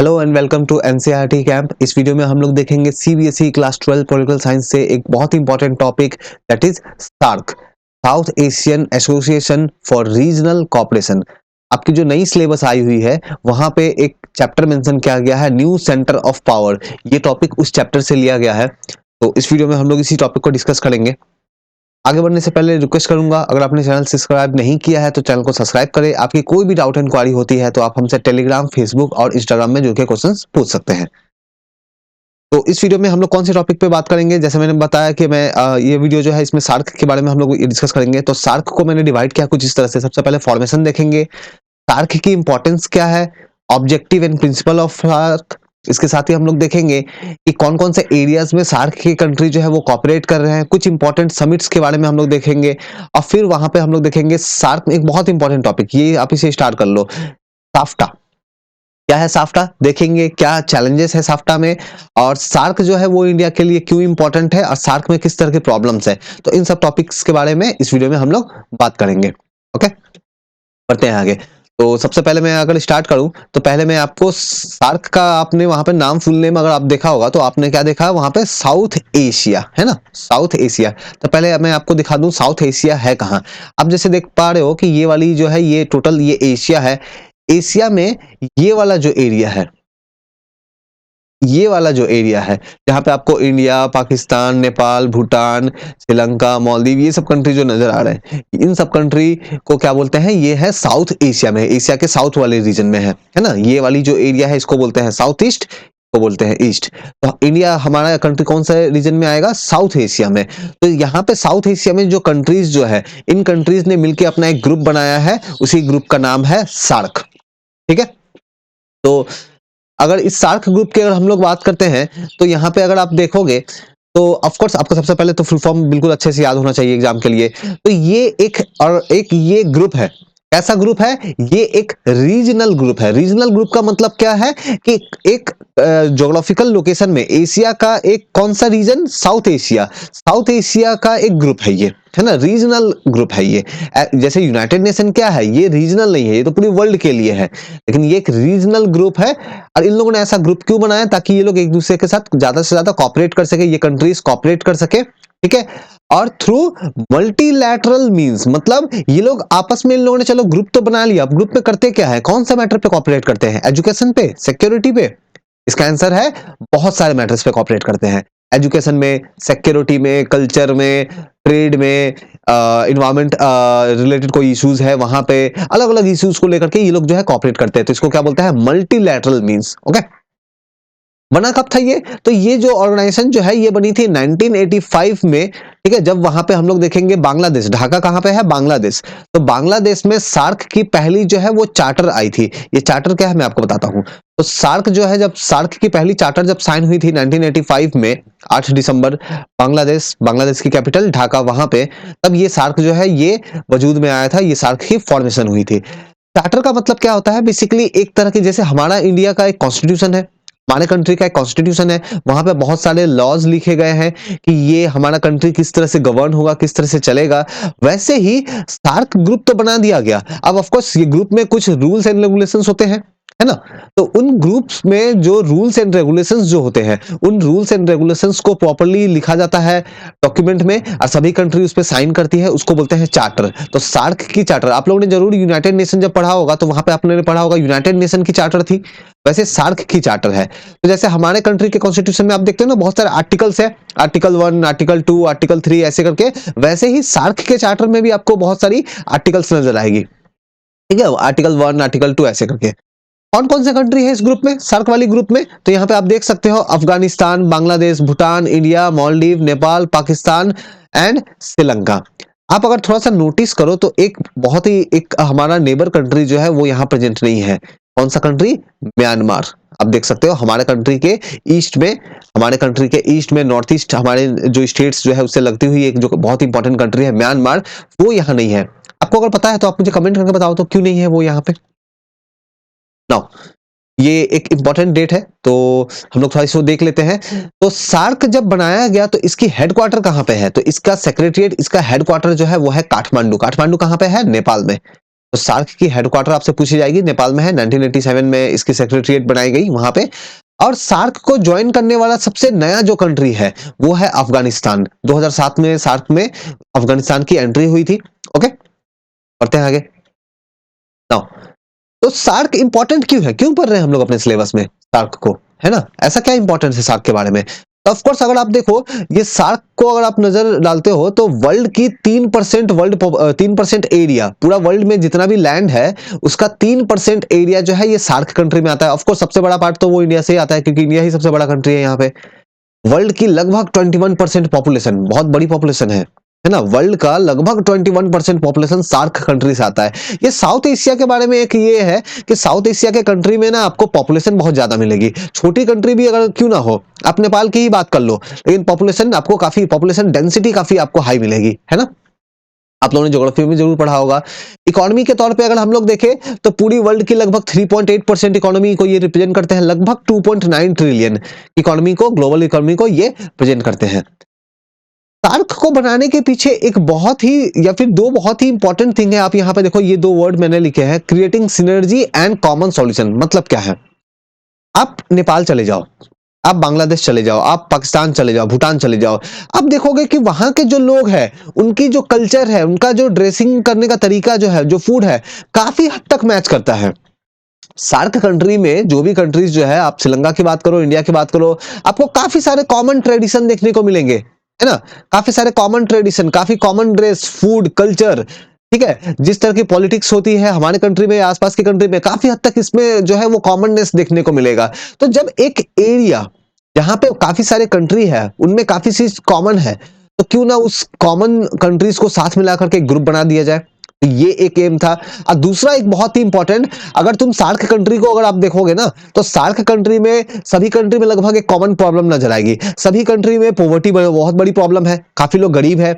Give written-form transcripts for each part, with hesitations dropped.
Hello and welcome to NCERT camp. इस video में हम लोग देखेंगे सीबीएसई क्लास 12 पॉलिटिकल साइंस से एक बहुत important topic that is SAARC, south Asian association for regional cooperation. आपकी जो नई सिलेबस आई हुई है वहां पे एक चैप्टर मेंशन किया गया है, न्यू सेंटर ऑफ पावर। ये टॉपिक उस चैप्टर से लिया गया है, तो इस वीडियो में हम लोग इसी टॉपिक को डिस्कस करेंगे। आगे बढ़ने से पहले रिक्वेस्ट करूंगा, अगर आपने चैनल सब्सक्राइब नहीं किया है तो चैनल को सब्सक्राइब करें। आपकी कोई भी डाउट इंक्वायरी होती है तो आप हमसे टेलीग्राम, फेसबुक और इंस्टाग्राम में जुड़ के क्वेश्चंस पूछ सकते हैं। तो इस वीडियो में हम लोग कौन से टॉपिक पे बात करेंगे, जैसे मैंने बताया कि ये वीडियो जो है इसमें सार्क के बारे में हम लोग डिस्कस करेंगे। तो सार्क को मैंने डिवाइड किया कुछ इस तरह से। सबसे पहले फॉर्मेशन देखेंगे, सार्क की इंपॉर्टेंस क्या है, objective and principle of SAARC. इसके साथ ही हम लोग देखेंगे कि कौन कौन से एरियाज में सार्क की कंट्री जो है वो कॉपरेट कर रहे हैं, कुछ इंपॉर्टेंट समिट्स के बारे में हम लोग देखेंगे। और फिर वहां पे हम लोग देखेंगे सार्क में एक बहुत इंपॉर्टेंट टॉपिक, ये आप इसे स्टार्ट कर लो, साफ्टा। क्या है साफ्टा, देखेंगे क्या चैलेंजेस है साफ्टा में, और सार्क जो है वो इंडिया के लिए क्यों इंपॉर्टेंट है, और सार्क में किस तरह के प्रॉब्लम्स है। तो इन सब टॉपिक्स के बारे में इस वीडियो में हम लोग बात करेंगे। ओके, बढ़ते हैं आगे। तो सबसे पहले मैं अगर स्टार्ट करूं तो पहले मैं आपको सार्क का, आपने वहां पे नाम फुल नेम अगर आप देखा होगा तो आपने क्या देखा वहां पे, साउथ एशिया है ना, साउथ एशिया। तो पहले मैं आपको दिखा दूं साउथ एशिया है कहाँ। आप जैसे देख पा रहे हो कि ये वाली जो है ये टोटल ये एशिया है। एशिया में ये वाला जो एरिया है, ये वाला जो एरिया है जहां पे आपको इंडिया, पाकिस्तान, नेपाल, भूटान, श्रीलंका, मालदीव, ये सब कंट्री जो नजर आ रहे हैं, इन सब कंट्री को क्या बोलते हैं, ये है साउथ एशिया में, एशिया के साउथ वाले रीजन में है ना। ये वाली जो एरिया है इसको बोलते हैं साउथ ईस्ट, को बोलते हैं ईस्ट। तो इंडिया हमारा कंट्री कौन सा रीजन में आएगा, साउथ एशिया में। तो यहाँ पे साउथ एशिया में जो कंट्रीज जो है, इन कंट्रीज ने मिलकर अपना एक ग्रुप बनाया है, उसी ग्रुप का नाम है सार्क। ठीक है, तो अगर इस सार्क ग्रुप की अगर हम लोग बात करते हैं तो यहाँ पे अगर आप देखोगे तो ऑफ कोर्स आपको सबसे पहले तो फुल फॉर्म बिल्कुल अच्छे से याद होना चाहिए एग्जाम के लिए। तो ये एक ये ग्रुप है, ऐसा ग्रुप है, ये एक रीजनल ग्रुप है। रीजनल ग्रुप का मतलब क्या है कि एक ज्योग्राफिकल लोकेशन में एशिया का एक कौन सा region, south Asia, south Asia का एक ग्रुप है ये, है ना, रीजनल ग्रुप है ये। जैसे यूनाइटेड नेशन क्या है, ये रीजनल नहीं है, ये तो पूरी वर्ल्ड के लिए है, लेकिन ये एक रीजनल ग्रुप है। और इन लोगों ने ऐसा ग्रुप क्यों बनाया, ताकि ये लोग एक दूसरे के साथ ज्यादा से ज्यादा कॉपरेट कर सके, ये कंट्रीज कॉपरेट कर सके। ठीक है, और थ्रू मल्टीलैटरल मींस, मतलब ये लोग आपस में, इन लोगों ने चलो ग्रुप तो बना लिया, अब ग्रुप में करते क्या है, कौन सा मैटर पे कॉपरेट करते हैं, एजुकेशन पे, सिक्योरिटी पे। इसका आंसर है बहुत सारे मैटर्स पे कॉपरेट करते हैं, एजुकेशन में, सिक्योरिटी में, कल्चर में, ट्रेड में, इन्वायरमेंट रिलेटेड कोई इश्यूज है वहां पे, अलग अलग इश्यूज को लेकर के ये लोग जो है कॉपरेट करते हैं। तो इसको क्या बोलते हैं, मल्टीलैटरल मींस। ओके, बना कब था ये, तो ये जो ऑर्गेनाइजेशन जो है ये बनी थी 1985 में। ठीक है, जब वहां पे हम लोग देखेंगे बांग्लादेश, ढाका कहां पे है, बांग्लादेश। तो बांग्लादेश में सार्क की पहली जो है वो चार्टर आई थी। ये चार्टर क्या है मैं आपको बताता हूं। तो सार्क जो है, जब सार्क की पहली चार्टर जब साइन हुई थी 1985 में, 8 दिसंबर, बांग्लादेश की कैपिटल ढाका वहां पे, तब ये सार्क जो है ये वजूद में आया था, ये सार्क की फॉर्मेशन हुई थी। चार्टर का मतलब क्या होता है, बेसिकली एक तरह की, जैसे हमारा इंडिया का एक कॉन्स्टिट्यूशन है, हमारे कंट्री का एक कॉन्स्टिट्यूशन है, वहां पे बहुत सारे लॉज लिखे गए हैं कि ये हमारा कंट्री किस तरह से गवर्न होगा, किस तरह से चलेगा। वैसे ही सार्क ग्रुप तो बना दिया गया। अब ऑफ कोर्स ये ग्रुप में कुछ रूल्स एंड रेगुलेशंस होते हैं, है ना। तो उन ग्रुप्स में जो रूल्स एंड रेगुलेशंस जो होते हैं, उन रूल्स एंड रेगुलेशंस को प्रॉपर्ली लिखा जाता है डॉक्यूमेंट में, और सभी कंट्री उस पर साइन करती है, उसको बोलते हैं चार्टर। तो सार्क की चार्टर, आप लोगों ने जरूर यूनाइटेड नेशन जब पढ़ा होगा तो वहां पे आपने पढ़ा होगा यूनाइटेड नेशन की चार्टर थी, वैसे सार्क की चार्टर है। तो जैसे हमारे कंट्री के कॉन्स्टिट्यूशन में आप देखते हो ना, बहुत सारे आर्टिकल्स है, आर्टिकल 1, आर्टिकल 2, आर्टिकल 3 ऐसे करके, वैसे ही सार्क के चार्टर में भी आपको बहुत सारी आर्टिकल्स नजर आएगी। ठीक है, आर्टिकल 1, आर्टिकल 2 ऐसे करके। कौन कौन से कंट्री है इस ग्रुप में, सार्क वाली ग्रुप में, तो यहाँ पे आप देख सकते हो अफगानिस्तान, बांग्लादेश, भूटान, इंडिया, मालदीव, नेपाल, पाकिस्तान एंड श्रीलंका। आप अगर थोड़ा सा नोटिस करो तो एक बहुत ही एक हमारा नेबर कंट्री जो है वो यहाँ प्रेजेंट नहीं है। कौन सा कंट्री, म्यांमार। आप देख सकते हो हमारे कंट्री के ईस्ट में, हमारे कंट्री के ईस्ट में, नॉर्थ ईस्ट हमारे जो स्टेट्स जो है उससे लगती हुई एक जो बहुत इंपॉर्टेंट कंट्री है म्यांमार, वो यहाँ नहीं है। आपको अगर पता है तो आप मुझे कमेंट करके बताओ तो क्यों नहीं है वो यहाँ पे। नाउ ये एक इंपॉर्टेंट डेट है, तो हम लोग थोड़ा इसको देख लेते हैं। तो सार्क जब बनाया गया तो इसकी हेडक्वार्टर कहां पे है, तो इसका सेक्रेटरीट, इसका हेडक्वार्टर जो है वो है काठमांडू। काठमांडू कहां पे है, नेपाल में। तो सार्क की हेडक्वार्टर आपसे पूछी जाएगी, नेपाल में है। 1987 में इसकी सेक्रेटरीट बनाई गई वहां पे। और सार्क को ज्वाइन करने वाला सबसे नया जो कंट्री है वो है अफगानिस्तान। 2007 में सार्क में अफगानिस्तान की एंट्री हुई थी। ओके, पढ़ते हैं आगे। नाउ, तो सार्क इंपॉर्टेंट क्यों है, क्यों पढ़ रहे हैं हम लोग अपने सिलेबस में सार्क को, है ना? ऐसा क्या इंपॉर्टेंस है सार्क के बारे में? तो ऑफ कोर्स अगर आप देखो ये सार्क को अगर आप नजर डालते हो तो वर्ल्ड की 3% वर्ल्ड 3% एरिया, पूरा वर्ल्ड में जितना भी लैंड है उसका 3% एरिया जो है ये सार्क कंट्री में आता है। ऑफ कोर्स सबसे बड़ा पार्ट तो वो इंडिया से ही आता है क्योंकि इंडिया ही सबसे बड़ा कंट्री है यहाँ पे। वर्ल्ड की लगभग 21% पॉपुलेशन, बहुत बड़ी पॉपुलेशन है ना? वर्ल्ड का लगभग 21% पॉपुलेशन सार्क कंट्री से आता है। ये साउथ एशिया के बारे में एक ये है कि साउथ एशिया के कंट्री में ना आपको पॉपुलेशन बहुत ज्यादा मिलेगी। छोटी कंट्री भी अगर क्यों ना हो, आप नेपाल की ही बात कर लो, लेकिन पॉपुलेशन आपको काफी, पॉपुलेशन डेंसिटी काफी आपको हाई मिलेगी, है ना? आप लोगों ने ज्योग्राफी में जरूर पढ़ा होगा। इकोनॉमी के तौर पे अगर हम लोग देखें तो पूरी वर्ल्ड की लगभग 3.8% इकोनॉमी को ये रिप्रेजेंट करते हैं। लगभग 2.9 ट्रिलियन इकोनॉमी को, ग्लोबल इकोनॉमी को ये प्रेजेंट करते हैं। सार्क को बनाने के पीछे एक बहुत ही या फिर दो बहुत ही इंपॉर्टेंट थिंग है। आप यहाँ पे देखो, ये दो वर्ड मैंने लिखे हैं, creating synergy and common solution. मतलब क्या है? आप नेपाल चले जाओ, आप बांग्लादेश चले जाओ, आप पाकिस्तान चले जाओ, भूटान चले जाओ, आप देखोगे कि वहां के जो लोग हैं, उनकी जो कल्चर है, उनका जो ड्रेसिंग करने का तरीका जो है, जो फूड है, काफी हद तक मैच करता है। सार्क कंट्री में जो भी कंट्रीज जो है, आप श्रीलंका की बात करो, इंडिया की बात करो, आपको काफी सारे कॉमन ट्रेडिशन देखने को मिलेंगे, है ना? काफी सारे कॉमन ट्रेडिशन, काफी कॉमन ड्रेस, फूड, कल्चर, ठीक है? जिस तरह की पॉलिटिक्स होती है हमारे कंट्री में, आसपास की कंट्री में, काफी हद तक इसमें जो है वो कॉमननेस देखने को मिलेगा। तो जब एक एरिया जहां पे काफी सारे कंट्री है, उनमें काफी चीज कॉमन है, तो क्यों ना उस कॉमन कंट्रीज को साथ मिला करके एक ग्रुप बना दिया जाए। तो ये एक एम था। और दूसरा एक बहुत ही इंपॉर्टेंट, अगर तुम सार्क कंट्री को अगर आप देखोगे ना, तो सार्क कंट्री में सभी कंट्री में लगभग एक कॉमन प्रॉब्लम नजर आएगी। सभी कंट्री में पॉवर्टी बहुत बड़ी प्रॉब्लम है, काफी लोग गरीब है,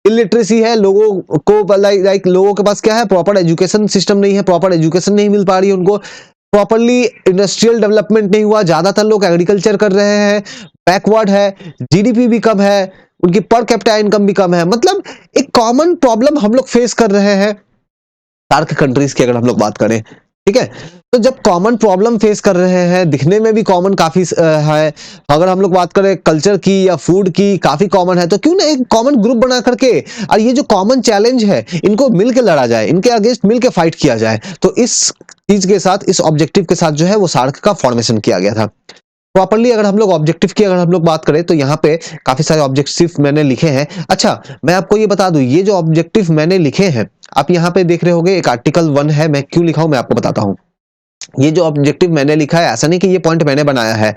इलिटरेसी है, लोगों को लाइक लोगों के पास क्या है, प्रॉपर एजुकेशन सिस्टम नहीं है, प्रॉपर एजुकेशन नहीं मिल पा रही है उनको, प्रॉपरली इंडस्ट्रियल डेवलपमेंट नहीं हुआ, ज्यादातर लोग एग्रीकल्चर कर रहे हैं, बैकवर्ड है, जीडीपी भी कम है, उनकी पर कैपिटा इनकम भी कम है। मतलब एक कॉमन प्रॉब्लम हम लोग फेस कर रहे हैं सार्क कंट्रीज की अगर हम लोग बात करें, ठीक है? तो जब कॉमन प्रॉब्लम फेस कर रहे हैं, दिखने में भी कॉमन काफी है, अगर हम लोग बात करें कल्चर की या फूड की, काफी कॉमन है, तो क्यों ना एक कॉमन ग्रुप बना करके और ये जो कॉमन चैलेंज है इनको मिलके लड़ा जाए, इनके अगेंस्ट मिलके फाइट किया जाए। तो इस चीज के साथ, इस ऑब्जेक्टिव के साथ जो है वो सार्क का फॉर्मेशन किया गया था। प्रॉपरली अगर हम लोग ऑब्जेक्टिव की अगर हम लोग बात करें तो यहाँ पे काफी सारे ऑब्जेक्टिव मैंने लिखे हैं। अच्छा, मैं आपको ये बता दूं, ये जो ऑब्जेक्टिव मैंने लिखे हैं, आप यहाँ पे देख रहे होंगे एक आर्टिकल 1 है, मैं क्यों लिखा हूं मैं आपको बताता हूं। ये जो ऑब्जेक्टिव मैंने लिखा है, ऐसा नहीं कि ये पॉइंट मैंने बनाया है।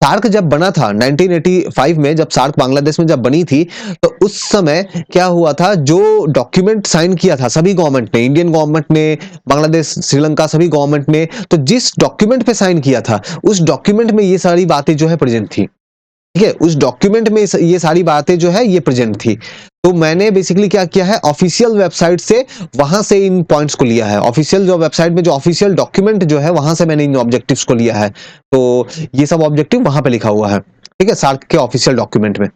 सार्क जब बना था 1985 में, जब सार्क बांग्लादेश में जब बनी थी, तो उस समय क्या हुआ था, जो डॉक्यूमेंट साइन किया था सभी गवर्नमेंट ने, इंडियन गवर्नमेंट ने, बांग्लादेश, श्रीलंका, सभी गवर्नमेंट ने, तो जिस डॉक्यूमेंट पे साइन किया था उस डॉक्यूमेंट में ये सारी बातें जो है प्रेजेंट थी, ठीक है? उस डॉक्यूमेंट में ये सारी बातें जो है ये प्रेजेंट थी। तो मैंने बेसिकली क्या किया है, ऑफिशियल वेबसाइट से, वहां से इन पॉइंट्स को लिया है। ऑफिशियल जो वेबसाइट में जो ऑफिशियल डॉक्यूमेंट जो है वहां से मैंने इन ऑब्जेक्टिव्स को लिया है। तो ये सब ऑब्जेक्टिव वहां पे लिखा हुआ है, ठीक है, सार्क के ऑफिशियल डॉक्यूमेंट में।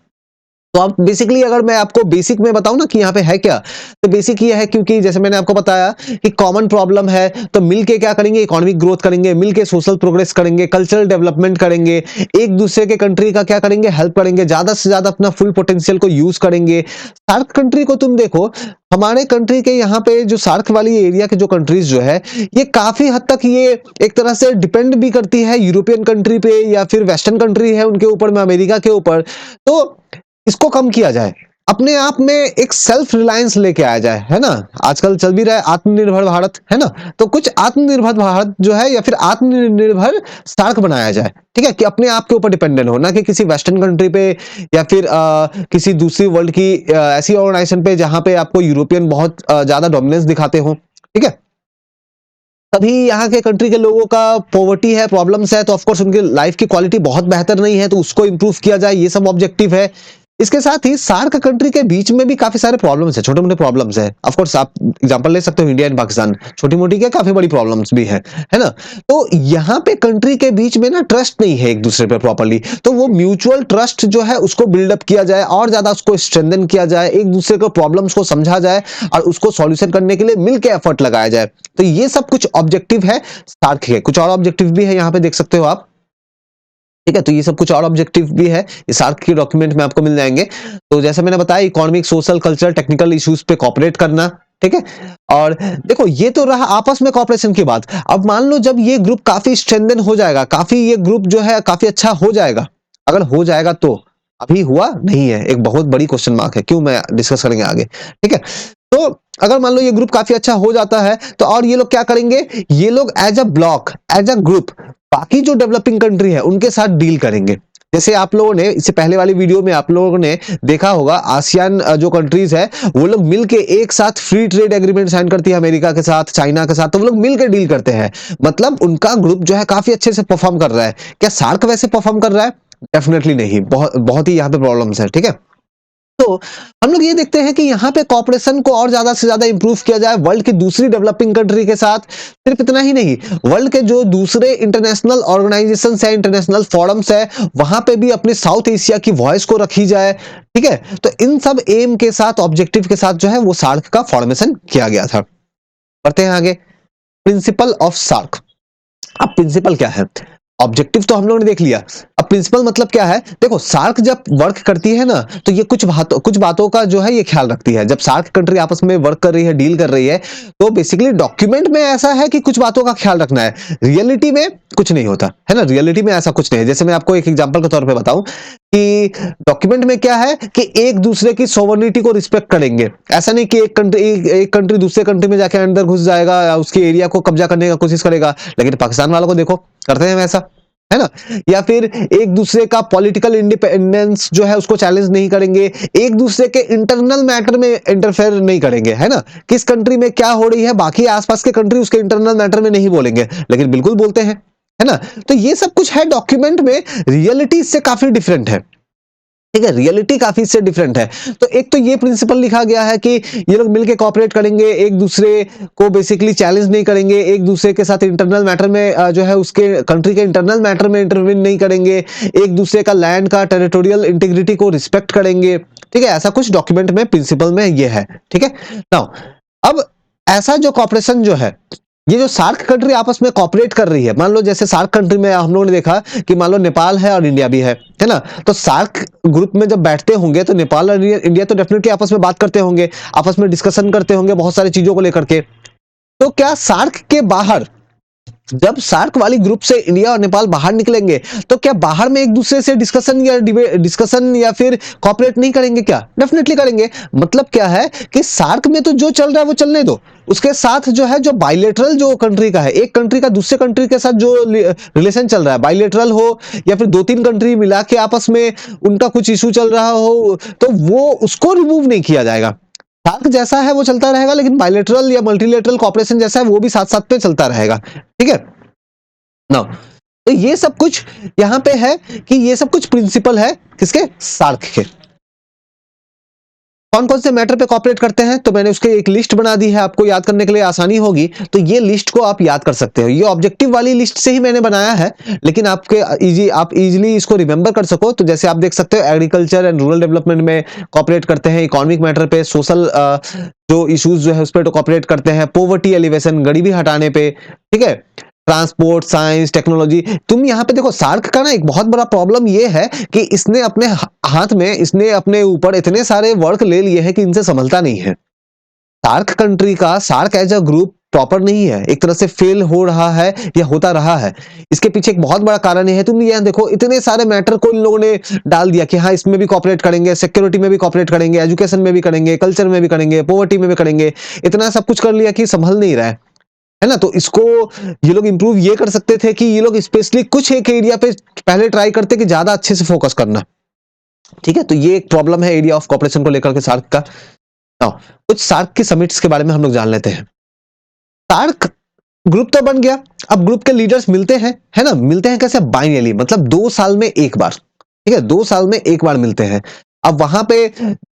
तो अब बेसिकली अगर मैं आपको बेसिक में बताऊं ना कि यहाँ पे है क्या, तो बेसिक ये है, क्योंकि जैसे मैंने आपको बताया कि कॉमन प्रॉब्लम है, तो मिलके क्या करेंगे, इकोनॉमिक ग्रोथ करेंगे, मिलके सोशल प्रोग्रेस करेंगे, कल्चरल डेवलपमेंट करेंगे, एक दूसरे के कंट्री का क्या करेंगे, हेल्प करेंगे, ज्यादा से ज्यादा अपना फुल पोटेंशियल को यूज करेंगे। सार्क कंट्री को तुम देखो, हमारे कंट्री के यहाँ पे जो सार्क वाली एरिया के जो कंट्रीज जो है, ये काफी हद तक ये एक तरह से डिपेंड भी करती है यूरोपियन कंट्री पे या फिर वेस्टर्न कंट्री है उनके ऊपर में, अमेरिका के ऊपर। तो इसको कम किया जाए, अपने आप में एक सेल्फ रिलायंस लेके आया जाए, है ना? आजकल चल भी रहा है आत्मनिर्भर भारत, है ना? तो कुछ आत्मनिर्भर भारत जो है या फिर आत्मनिर्भर सार्क बनाया जाए, ठीक है, कि अपने आप के ऊपर डिपेंडेंट हो, ना कि किसी वेस्टर्न कंट्री पे या फिर किसी दूसरी वर्ल्ड की ऐसी ऑर्गेनाइजेशन पे जहां पे आपको यूरोपियन बहुत ज्यादा डोमिनेंस दिखाते हो, ठीक है? तभी यहाँ के कंट्री के लोगों का पॉवर्टी है, प्रॉब्लम्स है, तो ऑफकोर्स उनकी लाइफ की क्वालिटी बहुत बेहतर नहीं है, तो उसको इंप्रूव किया जाए, ये सब ऑब्जेक्टिव है। इसके साथ ही सार्क कंट्री के बीच में भी काफी सारे प्रॉब्लम्स है, छोटे मोटे प्रॉब्लम्स है। ऑफ कोर्स आप एग्जांपल ले सकते हो इंडिया एंड पाकिस्तान, छोटी मोटी क्या काफी बड़ी प्रॉब्लम्स भी है ना। तो यहाँ पे कंट्री के बीच में ना ट्रस्ट नहीं है एक दूसरे पे प्रॉपरली, तो वो म्यूचुअल ट्रस्ट जो है उसको बिल्डअप किया जाए और ज्यादा उसको स्ट्रेंथन किया जाए, एक दूसरे को प्रॉब्लम्स को समझा जाए और उसको सॉल्यूशन करने के लिए मिलकर एफर्ट लगाया जाए। तो ये सब कुछ ऑब्जेक्टिव है सार्क के। कुछ और ऑब्जेक्टिव भी है यहाँ पे देख सकते हो आप, ठीक है। तो ये सब कुछ और ऑब्जेक्टिव भी है, इस सार्क के डॉक्यूमेंट में आपको मिल जाएंगे। तो जैसे मैंने बताया, economic, social, cultural, technical issues पे कॉपरेट करना, ठीक है। और देखो ये तो रहा आपस में कॉपरेशन की बात। अब मान लो जब ये ग्रुप काफी स्ट्रेंथन हो जाएगा, काफी ये ग्रुप जो है काफी अच्छा हो जाएगा, अगर हो जाएगा तो, अभी हुआ नहीं है, एक बहुत बड़ी क्वेश्चन मार्क है, क्यों, मैं डिस्कस करेंगे आगे, ठीक है। तो अगर मान लो ये ग्रुप काफी अच्छा हो जाता है, तो और ये लोग क्या करेंगे, ये लोग as a block, as a group बाकी जो डेवलपिंग कंट्री है उनके साथ डील करेंगे। जैसे आप लोगों ने इससे पहले वाली वीडियो में आप लोगों ने देखा होगा, आसियान जो कंट्रीज है वो लोग मिलके एक साथ फ्री ट्रेड एग्रीमेंट साइन करती है अमेरिका के साथ, चाइना के साथ, तो वो लोग मिलकर डील करते हैं। मतलब उनका ग्रुप जो है काफी अच्छे से परफॉर्म कर रहा है। क्या सार्क वैसे परफॉर्म कर रहा है? डेफिनेटली नहीं, बहुत बहुत ही यहाँ पे प्रॉब्लम्स है, ठीक है। तो हम लोग ये देखते हैं कि यहाँ पे कॉपरेशन को और ज्यादा से ज्यादा इंप्रूव किया जाए वर्ल्ड की दूसरी डेवलपिंग कंट्री के साथ। सिर्फ इतना ही नहीं, वर्ल्ड के जो दूसरे इंटरनेशनल ऑर्गेनाइजेशन है, इंटरनेशनल फोरम्स है, वहां पे भी अपने साउथ एशिया की वॉइस को रखी जाए, ठीक है। तो इन सब एम के साथ, ऑब्जेक्टिव के साथ जो है वो सार्क का फॉर्मेशन किया गया था। बढ़ते हैं आगे, प्रिंसिपल ऑफ सार्क। अब प्रिंसिपल क्या है, ऑब्जेक्टिव तो हम लोगों ने देख लिया, अब प्रिंसिपल मतलब क्या है। देखो सार्क जब वर्क करती है ना, तो ये कुछ बातों का जो है ये ख्याल रखती है। जब सार्क कंट्री आपस में वर्क कर रही है, डील कर रही है, तो बेसिकली डॉक्यूमेंट में ऐसा है कि कुछ बातों का ख्याल रखना है, रियलिटी में कुछ नहीं होता है ना, रियलिटी में ऐसा कुछ नहीं है। जैसे मैं आपको एक एग्जांपल के तौर पे बताऊं कि डॉक्यूमेंट में क्या है कि एक दूसरे की सोवरेनिटी को रिस्पेक्ट करेंगे। ऐसा नहीं कि एक कंट्री दूसरे कंट्री में जाके अंदर घुस जाएगा या उसके एरिया को कब्जा करने का कोशिश करेगा, लेकिन पाकिस्तान वालों को देखो करते हैं वैसा, है ना। या फिर एक दूसरे का पॉलिटिकल इंडिपेंडेंस जो है उसको चैलेंज नहीं करेंगे, एक दूसरे के इंटरनल मैटर में इंटरफेयर नहीं करेंगे, है ना। किस कंट्री में क्या हो रही है, बाकी आसपास के कंट्री उसके इंटरनल मैटर में नहीं बोलेंगे, लेकिन बिल्कुल बोलते हैं, है ना। तो ये सब कुछ है डॉक्यूमेंट में, रियलिटी इससे काफी डिफरेंट है, ठीक है। रियलिटी काफी इससे डिफरेंट है। तो एक तो ये प्रिंसिपल लिखा गया है कि ये लोग मिलके कोऑपरेट करेंगे, एक दूसरे को बेसिकली चैलेंज नहीं करेंगे, एक दूसरे के साथ इंटरनल मैटर में जो है उसके कंट्री के इंटरनल मैटर में इंटरवीन नहीं करेंगे, एक दूसरे का लैंड का टेरिटोरियल इंटीग्रिटी को रिस्पेक्ट करेंगे, ठीक है। ऐसा कुछ डॉक्यूमेंट में प्रिंसिपल में ये है, ठीक है। नाउ अब ऐसा जो कॉपरेशन जो है, ये जो सार्क कंट्री आपस में कॉपरेट कर रही है, मान लो जैसे सार्क कंट्री में हम लोगों ने देखा कि मान लो नेपाल है और इंडिया भी है ना। तो सार्क ग्रुप में जब बैठते होंगे तो नेपाल और इंडिया तो डेफिनेटली आपस में बात करते होंगे, आपस में डिस्कशन करते होंगे बहुत सारी चीजों को लेकर के। तो क्या सार्क के बाहर, जब सार्क वाली ग्रुप से इंडिया और नेपाल बाहर निकलेंगे, तो क्या बाहर में एक दूसरे से डिस्कशन या फिर कॉपरेट नहीं करेंगे? क्या डेफिनेटली करेंगे। मतलब क्या है कि सार्क में तो जो चल रहा है वो चलने दो, उसके साथ जो है, जो बाइलेटरल जो कंट्री का है, एक कंट्री का दूसरे कंट्री के साथ जो रिलेशन चल रहा है, बाइलेटरल हो या फिर 2-3 कंट्री मिला के आपस में उनका कुछ इशू चल रहा हो, तो वो उसको रिमूव नहीं किया जाएगा। सार्क जैसा है वो चलता रहेगा, लेकिन बायलैटरल या मल्टीलेटरल कॉपरेशन जैसा है वो भी साथ साथ पे चलता रहेगा, ठीक है ना। तो ये सब कुछ यहां पे है कि ये सब कुछ प्रिंसिपल है किसके, सार्क के। कौन कौन से मैटर पे कॉपरेट करते हैं, तो मैंने उसके एक लिस्ट बना दी है, आपको याद करने के लिए आसानी होगी, तो ये लिस्ट को आप याद कर सकते हो। ये ऑब्जेक्टिव वाली लिस्ट से ही मैंने बनाया है, लेकिन आप इजीली इसको रिमेंबर कर सको, तो जैसे आप देख सकते हो एग्रीकल्चर एंड रूरल डेवलपमेंट में कॉपरेट करते हैं, इकोनॉमिक मैटर पे, सोशल जो इश्यूज जो है उस पर कॉपरेट करते हैं, पोवर्टी एलिवेशन, गरीबी हटाने पे, ठीक है, ट्रांसपोर्ट, साइंस, टेक्नोलॉजी। तुम यहाँ पे देखो सार्क का ना एक बहुत बड़ा प्रॉब्लम ये है कि इसने अपने हाथ में, इसने अपने ऊपर इतने सारे वर्क ले लिए हैं कि इनसे संभलता नहीं है। सार्क कंट्री का, SAARC as a group proper नहीं है, एक तरह से फेल हो रहा है या होता रहा है। इसके पीछे एक बहुत बड़ा कारण है, तुम ये देखो इतने सारे मैटर को इन लोगों ने डाल दिया कि हाँ इसमें भी कॉपरेट करेंगे, सिक्योरिटी में भी कॉपरेट करेंगे, एजुकेशन में भी करेंगे, कल्चर में भी करेंगे, पॉवर्टी में भी करेंगे, इतना सब कुछ कर लिया कि संभल नहीं रहा है ना। तो इसको ये लोग इंप्रूव ये कर सकते थे कि ये लोग स्पेशली कुछ एक एरिया पे पहले ट्राई करते कि ज्यादा अच्छे से फोकस करना, ठीक है। तो ये एक प्रॉब्लम है एरिया ऑफ कॉपरेशन को लेकर के सार्क का। कुछ सार्क के समिट्स के बारे में हम लोग जान लेते हैं। सार्क ग्रुप तो बन गया, अब ग्रुप के लीडर्स मिलते हैं, है ना। मिलते हैं कैसे, बाइनली, मतलब 2 साल में एक बार, ठीक है, 2 साल में एक बार मिलते हैं। अब वहां पे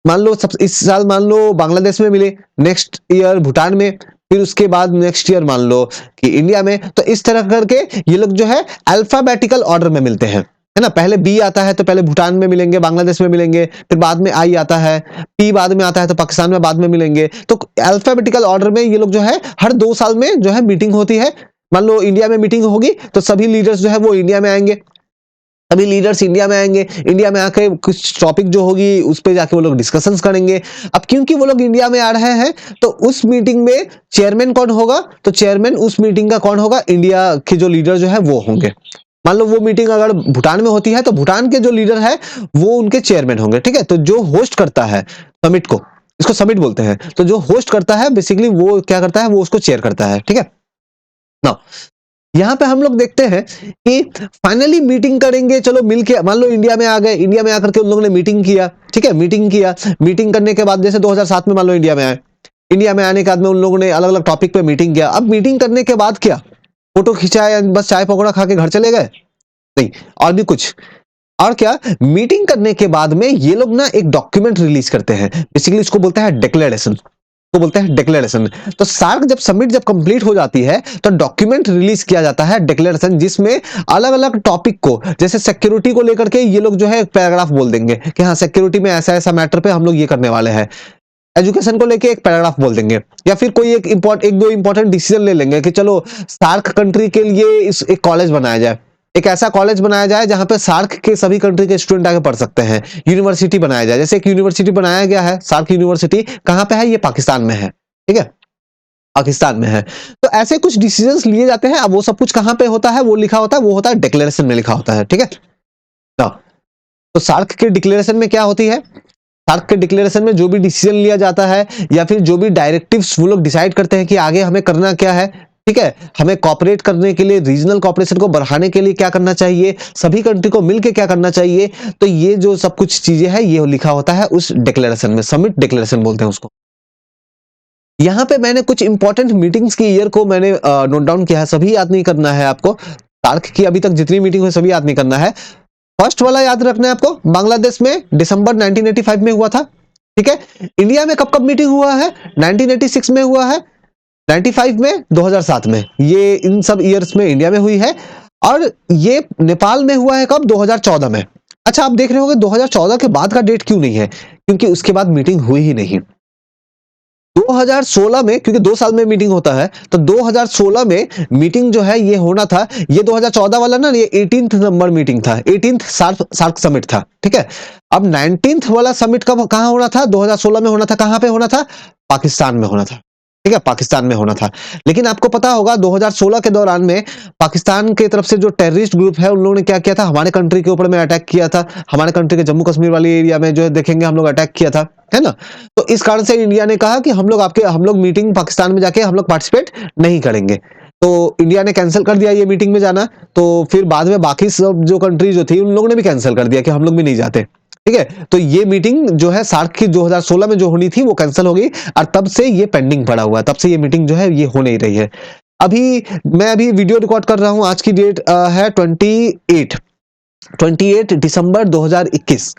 मान लो सब इस साल मान लो बांग्लादेश में मिले, नेक्स्ट ईयर भूटान में, फिर उसके बाद नेक्स्ट ईयर मान लो कि इंडिया में। तो इस तरह करके ये लोग जो है अल्फाबेटिकल ऑर्डर में मिलते हैं, है ना। पहले बी आता है तो पहले भूटान में मिलेंगे, बांग्लादेश में मिलेंगे, फिर बाद में आई आता है, पी बाद में आता है तो पाकिस्तान में बाद में मिलेंगे। तो अल्फाबेटिकल ऑर्डर में ये लोग जो है हर 2 साल में जो है मीटिंग होती है। मान लो इंडिया में मीटिंग होगी तो सभी लीडर्स जो है वो इंडिया में आएंगे, सभी लीडर्स इंडिया में आएंगे, इंडिया में आके कुछ टॉपिक जो होगी उस पे जाके वो लोग डिस्कशंस करेंगे। अब क्योंकि वो लोग इंडिया में आ रहे हैं तो उस मीटिंग में चेयरमैन कौन होगा, तो चेयरमैन उस मीटिंग का कौन होगा, इंडिया के जो लीडर जो है वो होंगे। मान लो वो मीटिंग अगर भूटान में होती है तो भूटान के जो लीडर है वो उनके चेयरमैन होंगे, ठीक है। तो जो होस्ट करता है समिट को, इसको समिट बोलते हैं, तो जो होस्ट करता है बेसिकली वो क्या करता है, वो उसको चेयर करता है, ठीक है। नाउ यहाँ पे हम लोग देखते हैं कि फाइनली मीटिंग करेंगे, चलो मिलके मान लो इंडिया में आ गए, इंडिया में आकर के उन लोगों ने मीटिंग किया, ठीक है। मीटिंग किया, मीटिंग करने के बाद जैसे 2007 में मान लो इंडिया में आए, इंडिया में आने के बाद में उन लोगों ने अलग अलग टॉपिक पे मीटिंग किया। अब मीटिंग करने के बाद क्या, फोटो खिंचाया, बस चाय पकौड़ा खा के घर चले गए, नहीं, और भी कुछ। और क्या, मीटिंग करने के बाद में ये लोग ना एक डॉक्यूमेंट रिलीज करते हैं, बेसिकली इसको बोलते हैं डिक्लेरेशन, तो बोलते हैं डिक्लेरेशन। तो सार्क जब समिट जब कंप्लीट हो जाती है तो डॉक्यूमेंट रिलीज किया जाता है डिक्लेरेशन, जिसमें अलग अलग टॉपिक को, जैसे सिक्योरिटी को लेकर के ये लोग जो है एक पैराग्राफ बोल देंगे कि हाँ सिक्योरिटी में ऐसा ऐसा मैटर पे हम लोग ये करने वाले हैं। एजुकेशन को लेके एक पैराग्राफ बोल देंगे, या फिर कोई एक दो इंपॉर्टेंट डिसीजन ले लेंगे कि चलो सार्क कंट्री के लिए इस एक कॉलेज बनाया जाए, एक ऐसा कॉलेज बनाया जाए जहां पे सार्क के सभी कंट्री के स्टूडेंट आके पढ़ सकते हैं। यूनिवर्सिटी बनाया जाए, जैसे एक यूनिवर्सिटी बनाया गया है सार्क यूनिवर्सिटी, कहां पे है, ये पाकिस्तान में है, ठीक है, पाकिस्तान में है। तो ऐसे कुछ डिसीजंस लिए जाते हैं। अब वो सब कुछ कहां पे होता है, वो लिखा होता है, वो होता है डिक्लेरेशन में लिखा होता है, ठीक है। तो सार्क के डिक्लेरेशन में क्या होती है, सार्क के डिक्लेरेशन में जो भी डिसीजन लिया जाता है या फिर जो भी डायरेक्टिव्स वो लोग डिसाइड करते हैं कि आगे हमें करना क्या है, ठीक है, हमें कॉपरेट करने के लिए, रीजनल कॉपरेशन को बढ़ाने के लिए क्या करना चाहिए, सभी कंट्री को मिलकर क्या करना चाहिए, तो ये जो सब कुछ चीजें हैं ये लिखा होता है उस डिक्लेरेशन में, समिट डिक्लेरेशन बोलते हैं उसको। यहाँ पे मैंने कुछ इंपॉर्टेंट मीटिंग्स की ईयर को मैंने नोट डाउन किया है, सभी याद नहीं करना है आपको, सार्क की अभी तक जितनी मीटिंग हुई सभी याद नहीं करना है। फर्स्ट वाला याद रखना है आपको, बांग्लादेश में दिसंबर 1985 में हुआ था, ठीक है। इंडिया में कब कब मीटिंग हुआ है, 1986 में हुआ है, 95 में, 2007 में, ये इन सब ईयर्स में इंडिया में हुई है। और ये नेपाल में हुआ है कब, 2014 में। अच्छा, आप देख रहे होंगे 2014 के बाद का डेट क्यों नहीं है, क्योंकि उसके बाद मीटिंग हुई ही नहीं। 2016 में, क्योंकि 2 साल में मीटिंग होता है, तो 2016 में मीटिंग जो है ये होना था, ये 2014 वाला ना, ये 18th नंबर मीटिंग था, 18th सार्क समिट था, ठीक है। अब 19th वाला समिट कब कहां होना था, 2016 में होना था, कहां पे होना था, पाकिस्तान में होना था, ठीक है, पाकिस्तान में होना था। लेकिन आपको पता होगा 2016 के दौरान में पाकिस्तान की तरफ से जो टेररिस्ट ग्रुप है उन लोगों ने क्या किया था, हमारे कंट्री के ऊपर में अटैक किया था, हमारे कंट्री के जम्मू कश्मीर वाली एरिया में जो है देखेंगे हम लोग अटैक किया था, है ना। तो इस कारण से इंडिया ने कहा कि हम लोग मीटिंग पाकिस्तान में जाके हम लोग पार्टिसिपेट नहीं करेंगे। तो इंडिया ने कैंसिल कर दिया ये मीटिंग में जाना। तो फिर बाद में बाकी सब जो कंट्री जो थी उन लोगों ने भी कैंसिल कर दिया कि हम लोग भी नहीं जाते, ठीक है। तो ये मीटिंग जो है सार्क की 2016 में जो होनी थी वो कैंसिल हो गई, और तब से ये पेंडिंग पड़ा हुआ है, तब से ये मीटिंग जो है ये हो नहीं रही है। मैं अभी वीडियो रिकॉर्ड कर रहा हूं, आज की डेट है 28 दिसंबर 2021।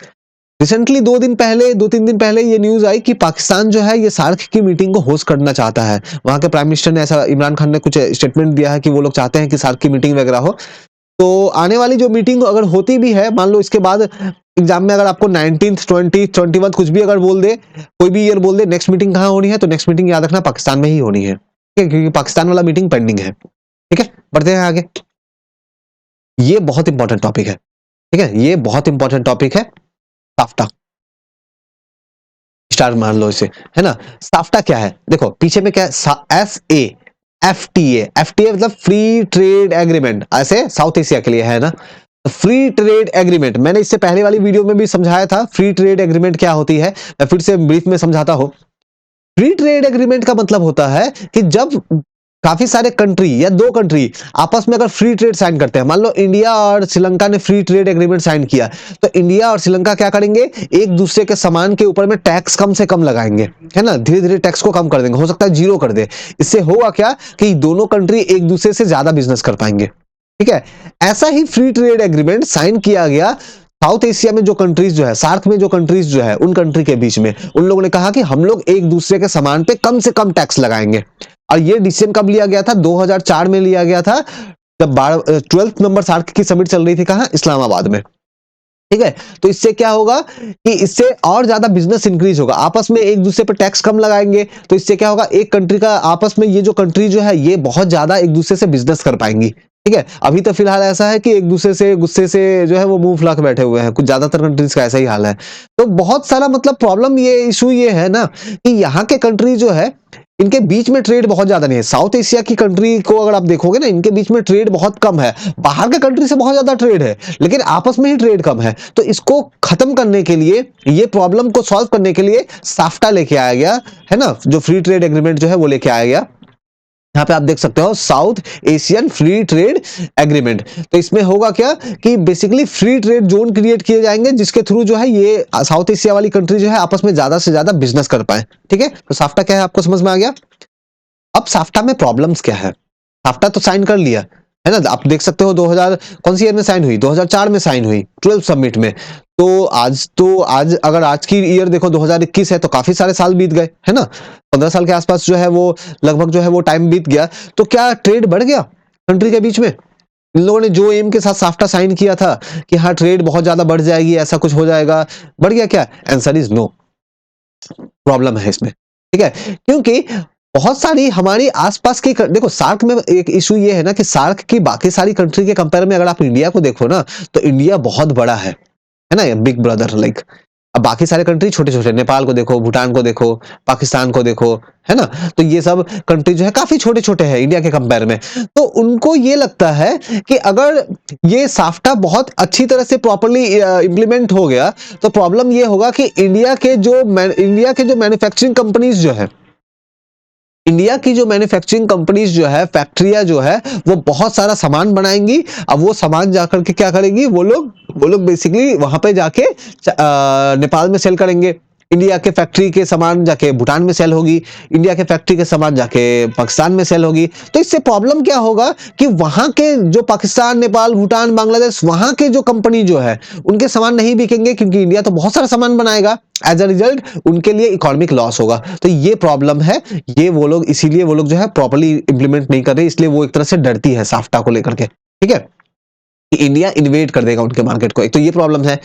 रिसेंटली 2-3 दिन पहले ये न्यूज आई कि पाकिस्तान जो है ये सार्क की मीटिंग को होस्ट करना चाहता है। वहां के प्राइम मिनिस्टर ने ऐसा, इमरान खान ने कुछ स्टेटमेंट दिया है कि वो लोग चाहते हैं कि सार्क की मीटिंग वगैरह हो। तो आने वाली जो मीटिंग अगर होती भी है, मान लो इसके बाद एग्जाम में अगर आपको 19th 20 21 कुछ भी अगर बोल दे, कोई भी ईयर बोल दे, नेक्स्ट मीटिंग कहां होनी है, तो नेक्स्ट मीटिंग याद रखना पाकिस्तान में ही होनी है, ठीक है, क्योंकि पाकिस्तान वाला मीटिंग पेंडिंग है, ठीक है। बढ़ते हैं आगे, ये बहुत इंपॉर्टेंट टॉपिक है, ठीक है, ये बहुत इंपॉर्टेंट टॉपिक है, साफ्टा, स्टार मान लो इसे, है ना। साफ्टा क्या है, देखो पीछे में क्या है, एफटीए मतलब फ्री ट्रेड एग्रीमेंट, ऐसे साउथ एशिया के लिए है ना। फ्री ट्रेड एग्रीमेंट मैंने इससे पहले वाली वीडियो में भी समझाया था, फ्री ट्रेड एग्रीमेंट क्या होती है, मैं फिर से ब्रीफ में समझाता हूं। फ्री ट्रेड एग्रीमेंट का मतलब होता है कि जब काफी सारे कंट्री या 2 कंट्री आपस में अगर फ्री ट्रेड साइन करते हैं, मान लो इंडिया और श्रीलंका ने फ्री ट्रेड एग्रीमेंट साइन किया, तो इंडिया और श्रीलंका क्या करेंगे, एक दूसरे के सामान के ऊपर में टैक्स कम से कम लगाएंगे, है ना, धीरे धीरे टैक्स को कम कर देंगे, हो सकता है जीरो कर दे। इससे होगा क्या कि दोनों कंट्री एक दूसरे से ज्यादा बिजनेस कर पाएंगे, ठीक है। ऐसा ही फ्री ट्रेड एग्रीमेंट साइन किया गया साउथ एशिया में जो कंट्रीज जो है, सार्क में जो कंट्रीज जो है, उन कंट्री के बीच में उन लोगों ने कहा कि हम लोग एक दूसरे के सामान पे कम से कम टैक्स लगाएंगे। और ये डिसीजन कब लिया गया था? 2004 में लिया गया था, जब 12th नंबर सार्क की समिट चल रही थी। कहाँ? इस्लामाबाद में। ठीक है, तो इससे क्या होगा कि इससे और ज्यादा बिजनेस इंक्रीज होगा। आपस में एक दूसरे पर टैक्स कम लगाएंगे तो इससे क्या होगा, एक कंट्री का आपस में, ये जो कंट्री जो है ये बहुत ज्यादा एक दूसरे से बिजनेस कर पाएंगी। ठीक है, अभी तो फिलहाल ऐसा है कि एक दूसरे से गुस्से से जो है वो मुंह फुला के बैठे हुए हैं, कुछ ज्यादातर कंट्रीज का ऐसा ही हाल है। तो बहुत सारा मतलब प्रॉब्लम, ये इशू ये है ना कि यहाँ के कंट्री जो है इनके बीच में ट्रेड बहुत ज्यादा नहीं है। साउथ एशिया की कंट्री को अगर आप देखोगे ना, इनके बीच में ट्रेड बहुत कम है। बाहर के कंट्री से बहुत ज्यादा ट्रेड है, लेकिन आपस में ही ट्रेड कम है। तो इसको खत्म करने के लिए, ये प्रॉब्लम को सॉल्व करने के लिए साफ्टा लेके आया गया है ना, जो फ्री ट्रेड एग्रीमेंट जो है वो लेके आया गया। यहाँ पे आप देख सकते हो south Asian free trade agreement. तो इसमें होगा क्या कि basically free trade zone create किए जाएंगे, जिसके थ्रू जो है ये साउथ एशिया वाली कंट्री जो है आपस में ज्यादा से ज्यादा बिजनेस कर पाए। ठीक है, तो साफ्टा क्या है आपको समझ में आ गया। अब साफ्टा में प्रॉब्लम्स क्या है? साफ्टा तो साइन कर लिया है ना, आप देख सकते हो 2000 कौन सी ईयर में साइन हुई? 2004 में साइन हुई, 12 समिट में। तो आज अगर आज की ईयर देखो 2021 है, तो काफी सारे साल बीत गए है ना, 15 साल के आसपास जो है वो लगभग जो है वो टाइम बीत गया। तो क्या ट्रेड बढ़ गया कंट्री के बीच में? इन लोगों ने जो एम के साथ साफ्टा साइन किया था कि हाँ ट्रेड बहुत ज्यादा बढ़ जाएगी, ऐसा कुछ हो जाएगा, बढ़ गया क्या? Answer is no. प्रॉब्लम है इसमें। ठीक है, क्योंकि बहुत सारी हमारी आसपास की देखो, सार्क में एक इशू ये है ना कि सार्क की बाकी सारी कंट्री के कंपेयर में अगर आप इंडिया को देखो ना, तो इंडिया बहुत बड़ा है ना, बिग ब्रदर लाइक। अब बाकी सारे कंट्री छोटे छोटे, नेपाल को देखो, भूटान को देखो, पाकिस्तान को देखो, है ना, तो ये सब कंट्री जो है काफी छोटे छोटे हैं इंडिया के कंपेयर में। तो उनको ये लगता है कि अगर ये साफ्टा बहुत अच्छी तरह से प्रॉपर्ली इंप्लीमेंट हो गया, तो प्रॉब्लम ये होगा कि इंडिया के जो मैन्युफैक्चरिंग कंपनीज जो है, इंडिया की जो मैन्युफैक्चरिंग कंपनीज जो है, फैक्ट्रियां जो है, वो बहुत सारा सामान बनाएंगी। अब वो सामान जाकर के क्या करेगी, वो लोग बेसिकली वहां पे जाके नेपाल में सेल करेंगे। इंडिया के फैक्ट्री के सामान जाके भूटान में सेल होगी, इंडिया के फैक्ट्री के सामान जाके पाकिस्तान में सेल होगी। तो इससे प्रॉब्लम क्या होगा कि वहां के जो पाकिस्तान, नेपाल, भूटान, बांग्लादेश, वहां के जो कंपनी जो है उनके सामान नहीं बिकेंगे, क्योंकि इंडिया तो बहुत सारा सामान बनाएगा। एज अ रिजल्ट उनके लिए इकोनॉमिक लॉस होगा। तो ये प्रॉब्लम है, ये वो लोग इसीलिए वो लोग जो है प्रॉपर्ली इंप्लीमेंट नहीं कर रहे, इसलिए वो एक तरह से डरती है साफ्टा को लेकर के। ठीक है, कि इंडिया इन्वेड कर देगा उनके मार्केट को, एक तो ये प्रॉब्लम है।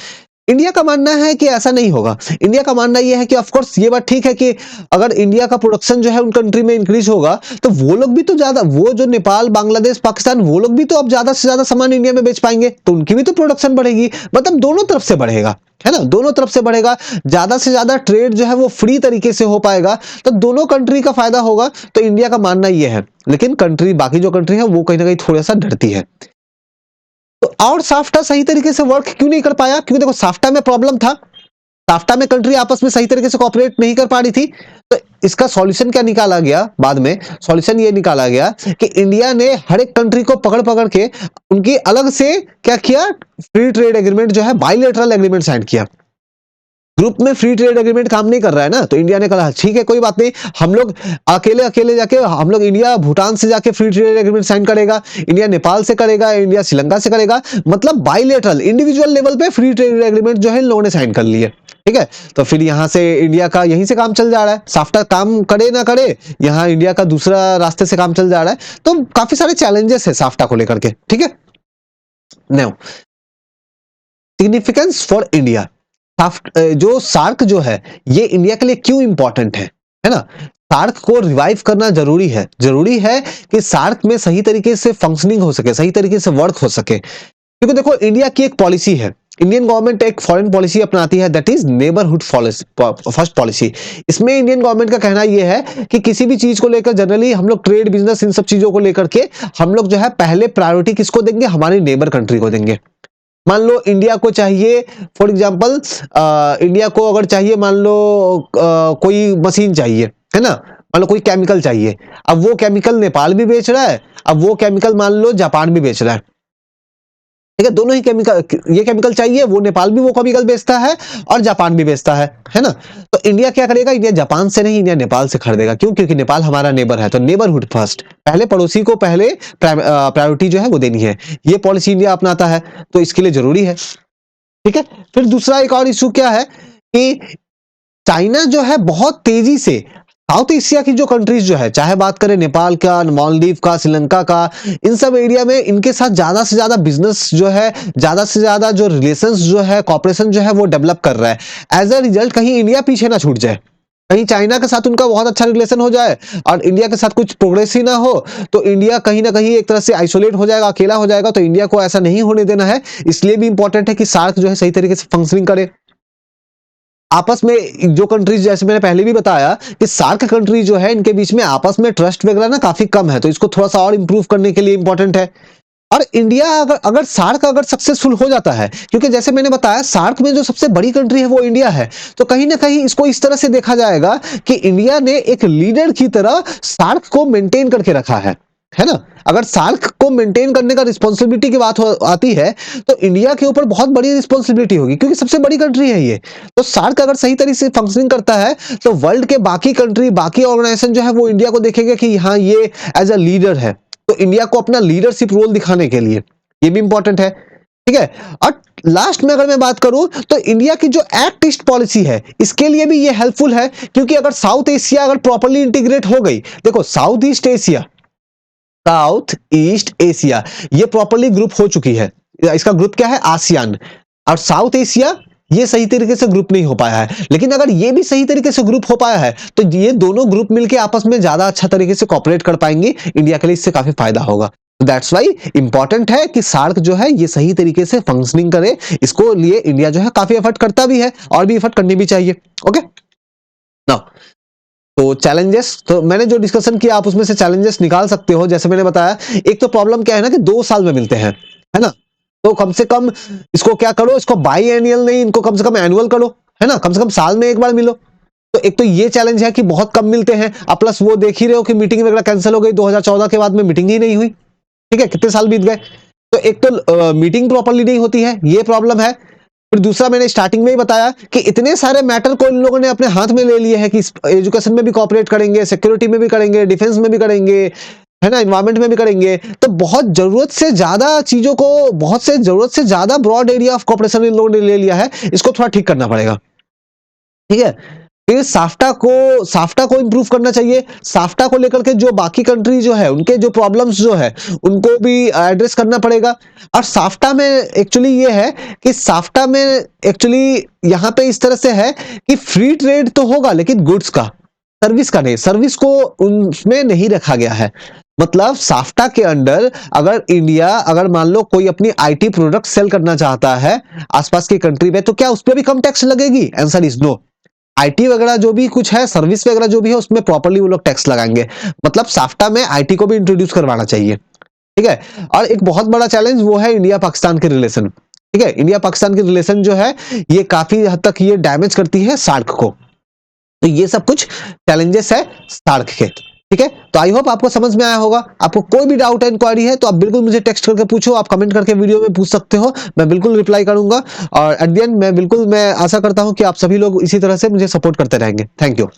इंडिया का मानना है कि ऐसा नहीं होगा। इंडिया का मानना यह है कि ऑफ कोर्स ये बात ठीक है कि अगर इंडिया का प्रोडक्शन जो है उन कंट्री में इंक्रीज होगा, तो वो लोग भी तो ज्यादा, वो जो नेपाल, बांग्लादेश, पाकिस्तान, वो लोग भी तो अब ज्यादा से ज्यादा सामान इंडिया में बेच पाएंगे, तो उनकी भी तो प्रोडक्शन बढ़ेगी। मतलब दोनों तरफ से बढ़ेगा, है ना, दोनों तरफ से बढ़ेगा। ज्यादा से ज्यादा ट्रेड जो है वो फ्री तरीके से हो पाएगा, तो दोनों कंट्री का फायदा होगा। तो इंडिया का मानना यह है, लेकिन कंट्री, बाकी जो कंट्री है वो कहीं ना कहीं थोड़ा सा डरती है। तो और साफ्टा सही तरीके से वर्क क्यों नहीं कर पाया? क्योंकि देखो साफ्टा में प्रॉब्लम था, साफ्टा में कंट्री आपस में सही तरीके से कोऑपरेट नहीं कर पा रही थी। तो इसका सॉल्यूशन क्या निकाला गया? बाद में सॉल्यूशन ये निकाला गया कि इंडिया ने हर एक कंट्री को पकड़ पकड़ के उनकी अलग से क्या किया, फ्री ट्रेड एग्रीमेंट जो है, बाइलेटरल एग्रीमेंट साइन किया। ग्रुप में फ्री ट्रेड एग्रीमेंट काम नहीं कर रहा है ना, तो इंडिया ने कहा ठीक है कोई बात नहीं, हम लोग अकेले अकेले जाके, हम लोग इंडिया भूटान से जाके फ्री ट्रेड एग्रीमेंट साइन करेगा, इंडिया नेपाल से करेगा, इंडिया श्रीलंका से करेगा। मतलब बाइलेटरल, इंडिविजुअल लेवल पे फ्री ट्रेड एग्रीमेंट जो है इन लोगों ने साइन कर लिए। ठीक है, तो फिर यहां से इंडिया का यहीं से काम चल जा रहा है, साफ्टा काम करे ना करे, यहाँ इंडिया का दूसरा रास्ते से काम चल जा रहा है। तो काफी सारे चैलेंजेस है साफ्टा को लेकर के। ठीक है, नाउ सिग्निफिकेंस फॉर इंडिया। जो सार्क जो है ये इंडिया के लिए क्यों इंपॉर्टेंट है ना। सार्क को रिवाइव करना जरूरी है कि सार्क में सही तरीके से फंक्शनिंग हो सके, सही तरीके से वर्क हो सके। क्योंकि देखो इंडिया की एक पॉलिसी है, इंडियन गवर्नमेंट एक फॉरेन पॉलिसी अपनाती है, that is neighbourhood first policy. इसमें इंडियन गवर्नमेंट का कहना यह है कि किसी भी चीज को लेकर जनरली हम लोग ट्रेड, बिजनेस, इन सब चीजों को लेकर के हम लोग जो है पहले प्रायोरिटी किसको देंगे, हमारी नेबर कंट्री को देंगे। मान लो इंडिया को चाहिए, फॉर एग्जांपल इंडिया को अगर चाहिए, मान लो कोई मशीन चाहिए, है ना, मान लो कोई केमिकल चाहिए। अब वो केमिकल नेपाल भी बेच रहा है, अब वो केमिकल मान लो जापान भी बेच रहा है। ठीक है, दोनों ही केमिकल, ये केमिकल चाहिए, वो नेपाल भी वो केमिकल बेचता है और जापान भी बेचता है ना। तो इंडिया क्या करेगा, इंडिया जापान से नहीं, इंडिया नेपाल से खरीदेगा। क्यों? क्योंकि नेपाल हमारा नेबर है, तो नेबरहुड फर्स्ट, पहले पड़ोसी को पहले प्रायोरिटी जो है वो देनी है। ये पॉलिसी इंडिया अपनाता है, तो इसके लिए जरूरी है। ठीक है। फिर दूसरा एक और इशू क्या है कि चाइना जो है बहुत तेजी से साउथ एशिया की जो कंट्रीज जो है, चाहे बात करें नेपाल का, मालदीव का, श्रीलंका का, इन सब एरिया में इनके साथ ज्यादा से ज्यादा बिजनेस जो है, ज्यादा से ज्यादा जो रिलेशंस जो है, कॉपरेशन जो है वो डेवलप कर रहा है। एज अ रिजल्ट कहीं इंडिया पीछे ना छूट जाए, कहीं चाइना के साथ उनका बहुत अच्छा रिलेशन हो जाए और इंडिया के साथ कुछ प्रोग्रेस ही ना हो, तो इंडिया कहीं ना कहीं एक तरह से आइसोलेट हो जाएगा, अकेला हो जाएगा। तो इंडिया को ऐसा नहीं होने देना है, इसलिए भी इंपॉर्टेंट है कि सार्क जो है सही तरीके से फंक्शनिंग करे। आपस में जो कंट्रीज, जैसे मैंने पहले भी बताया कि सार्क कंट्री जो है इनके बीच में आपस में ट्रस्ट वगैरह ना काफी कम है, तो इसको थोड़ा सा और इंप्रूव करने के लिए इंपॉर्टेंट है। और इंडिया अगर सार्क अगर सक्सेसफुल हो जाता है, क्योंकि जैसे मैंने बताया सार्क में जो सबसे बड़ी कंट्री है वो इंडिया है, तो कहीं ना कहीं इसको इस तरह से देखा जाएगा कि इंडिया ने एक लीडर की तरह सार्क को मेंटेन करके रखा है ना। अगर सार्क को मेंटेन करने का रिस्पॉन्सिबिलिटी की बात आती है, तो इंडिया के ऊपर बहुत बड़ी रिस्पॉन्सिबिलिटी होगी, क्योंकि सबसे बड़ी कंट्री है ये। तो सार्क अगर सही तरीके से फंक्शनिंग करता है, तो वर्ल्ड के बाकी कंट्री, बाकी ऑर्गेनाइजेशन जो है वो इंडिया को देखेंगे कि हाँ ये एज अ लीडर है, तो इंडिया को अपना लीडरशिप रोल दिखाने के लिए ये भी इंपॉर्टेंट है। ठीक है। और लास्ट में अगर मैं बात करूं, तो इंडिया की जो एक्ट ईस्ट पॉलिसी है, इसके लिए भी ये हेल्पफुल है, क्योंकि अगर साउथ एशिया अगर प्रॉपर्ली इंटीग्रेट हो गई, देखो साउथ ईस्ट एशिया ये प्रॉपर्ली ग्रुप हो चुकी है। इसका ग्रुप क्या है? आसियान। और साउथ एशिया ये सही तरीके से ग्रुप नहीं हो पाया है, लेकिन अगर ये भी सही तरीके से ग्रुप हो पाया है, तो ये दोनों ग्रुप मिलकर आपस में ज्यादा अच्छा तरीके से कॉपरेट कर पाएंगे, इंडिया के लिए इससे काफी फायदा होगा। दैट्स वाई इंपॉर्टेंट है कि सार्क जो है ये सही तरीके से फंक्शनिंग करे। इसको लिए इंडिया जो है काफी एफर्ट करता भी है, और भी एफर्ट करनी भी चाहिए। ओके नाउ, तो चैलेंजेस, तो मैंने जो डिस्कशन किया आप उसमें से चैलेंजेस निकाल सकते हो। जैसे मैंने बताया, एक तो प्रॉब्लम क्या है ना कि 2 साल में मिलते हैं, है ना। तो कम से कम इसको क्या करो, इसको बाई एनुअल नहीं, इनको कम से कम एनुअल करो, है ना। कम से कम साल में एक बार मिलो। तो एक तो ये चैलेंज है कि बहुत कम मिलते हैं। अब प्लस वो देख ही रहे हो कि मीटिंग वगैरह कैंसिल हो गई, 2014 के बाद में मीटिंग ही नहीं हुई। ठीक है, कितने साल बीत गए। तो एक तो मीटिंग प्रॉपर्ली नहीं होती है, ये प्रॉब्लम है। फिर दूसरा, मैंने स्टार्टिंग में ही बताया कि इतने सारे मैटर को इन लोगों ने अपने हाथ में ले लिए हैं कि एजुकेशन में भी कॉपरेट करेंगे, सिक्योरिटी में भी करेंगे, डिफेंस में भी करेंगे, है ना, इन्वायरमेंट में भी करेंगे। तो बहुत जरूरत से ज्यादा चीजों को, बहुत से जरूरत से ज्यादा ब्रॉड एरिया ऑफ कॉपरेशन इन लोगों ने ले लिया है। इसको थोड़ा ठीक करना पड़ेगा। ठीक है। फिर साफ्टा को इंप्रूव करना चाहिए। साफ्टा को लेकर के जो बाकी कंट्री जो है उनके जो प्रॉब्लम्स जो है उनको भी एड्रेस करना पड़ेगा। और साफ्टा में एक्चुअली ये है कि साफ्टा में एक्चुअली यहाँ पे इस तरह से है कि फ्री ट्रेड तो होगा, लेकिन गुड्स का, सर्विस का नहीं। सर्विस को उसमें नहीं रखा गया है। मतलब साफ्टा के अंडर अगर इंडिया, अगर मान लो कोई अपनी आईटी प्रोडक्ट सेल करना चाहता है आसपास की कंट्री में, तो क्या उस पर भी कम टैक्स लगेगी? Answer is no. आईटी वगैरह जो भी कुछ है, सर्विस वगैरह जो भी है, उसमें प्रॉपर्ली वो लोग टैक्स लगाएंगे। मतलब साफ्टा में आईटी को भी इंट्रोड्यूस करवाना चाहिए। ठीक है। और एक बहुत बड़ा चैलेंज वो है इंडिया पाकिस्तान के रिलेशन। ठीक है, इंडिया पाकिस्तान के रिलेशन जो है ये काफी हद तक ये डैमेज करती है सार्क को। तो ये सब कुछ चैलेंजेस है सार्क के। ठीक है, तो आई होप आपको समझ में आया होगा। आपको कोई भी डाउट है, इंक्वायरी है, तो आप बिल्कुल मुझे टेक्स्ट करके पूछो, आप कमेंट करके वीडियो में पूछ सकते हो, मैं बिल्कुल रिप्लाई करूंगा। और एट द एंड मैं आशा करता हूं कि आप सभी लोग इसी तरह से मुझे सपोर्ट करते रहेंगे। Thank you.